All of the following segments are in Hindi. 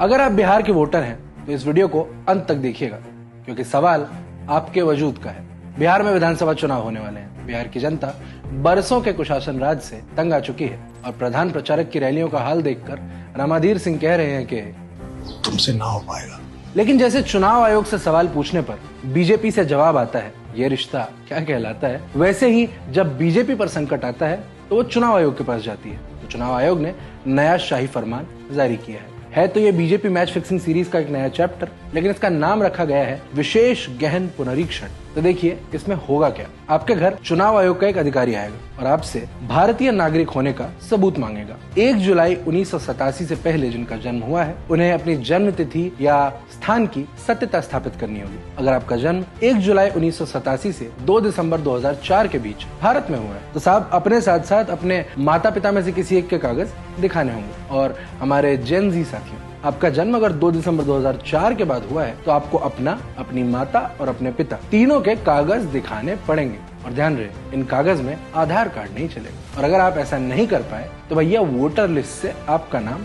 अगर आप बिहार के वोटर हैं तो इस वीडियो को अंत तक देखिएगा, क्योंकि सवाल आपके वजूद का है। बिहार में विधानसभा चुनाव होने वाले हैं। बिहार की जनता बरसों के कुशासन राज से तंग आ चुकी है और प्रधान प्रचारक की रैलियों का हाल देखकर रामाधीर सिंह कह रहे हैं कि तुमसे ना हो पाएगा। लेकिन जैसे चुनाव आयोग से सवाल पूछने पर बीजेपी से जवाब आता है, ये रिश्ता क्या कहलाता है, वैसे ही जब बीजेपी पर संकट आता है तो वो चुनाव आयोग के पास जाती है। तो चुनाव आयोग ने नया शाही फरमान जारी किया है तो ये बीजेपी मैच फिक्सिंग सीरीज का एक नया चैप्टर, लेकिन इसका नाम रखा गया है विशेष गहन पुनरीक्षण। तो देखिए इसमें होगा क्या। आपके घर चुनाव आयोग का एक अधिकारी आएगा और आपसे भारतीय नागरिक होने का सबूत मांगेगा। 1 जुलाई 1987 से पहले जिनका जन्म हुआ है उन्हें अपनी जन्म तिथि या स्थान की सत्यता स्थापित करनी होगी। अगर आपका जन्म 1 जुलाई 1987 से 2 दिसंबर 2004 के बीच भारत में हुआ है तो साहब अपने साथ साथ अपने माता पिता में से किसी एक के कागज दिखाने होंगे। और हमारे जेन जी साथियों, आपका जन्म अगर 2 दिसंबर 2004 के बाद हुआ है तो आपको अपना, अपनी माता और अपने पिता तीनों के कागज दिखाने पड़ेंगे। और ध्यान रहे, इन कागज में आधार कार्ड नहीं चलेगा। और अगर आप ऐसा नहीं कर पाए तो भैया वोटर लिस्ट से आपका नाम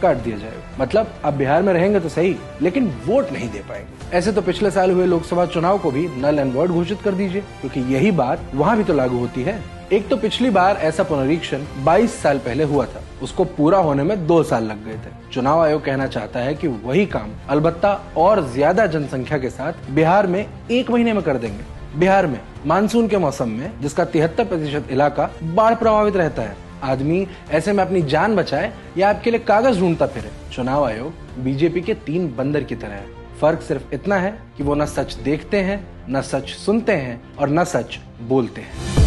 काट दिया जाएगा। मतलब आप बिहार में रहेंगे तो सही, लेकिन वोट नहीं दे पाएंगे। ऐसे तो पिछले साल हुए लोकसभा चुनाव को भी नल एंड वॉइड घोषित कर दीजिए, क्योंकि यही बात वहां भी तो लागू होती है। एक तो पिछली बार ऐसा पुनरीक्षण 22 साल पहले हुआ था, उसको पूरा होने में 2 साल लग गए थे। चुनाव आयोग कहना चाहता है कि वही काम अलबत्ता और ज्यादा जनसंख्या के साथ बिहार में 1 महीने में कर देंगे। बिहार में मानसून के मौसम में जिसका 73% इलाका बाढ़ प्रभावित रहता है, आदमी ऐसे में अपनी जान बचाए या आपके लिए कागज ढूंढता फिरे। चुनाव आयोग बीजेपी के 3 बंदर की तरह है। फर्क सिर्फ इतना है कि वो न सच देखते हैं, न सच सुनते हैं और न सच बोलते हैं।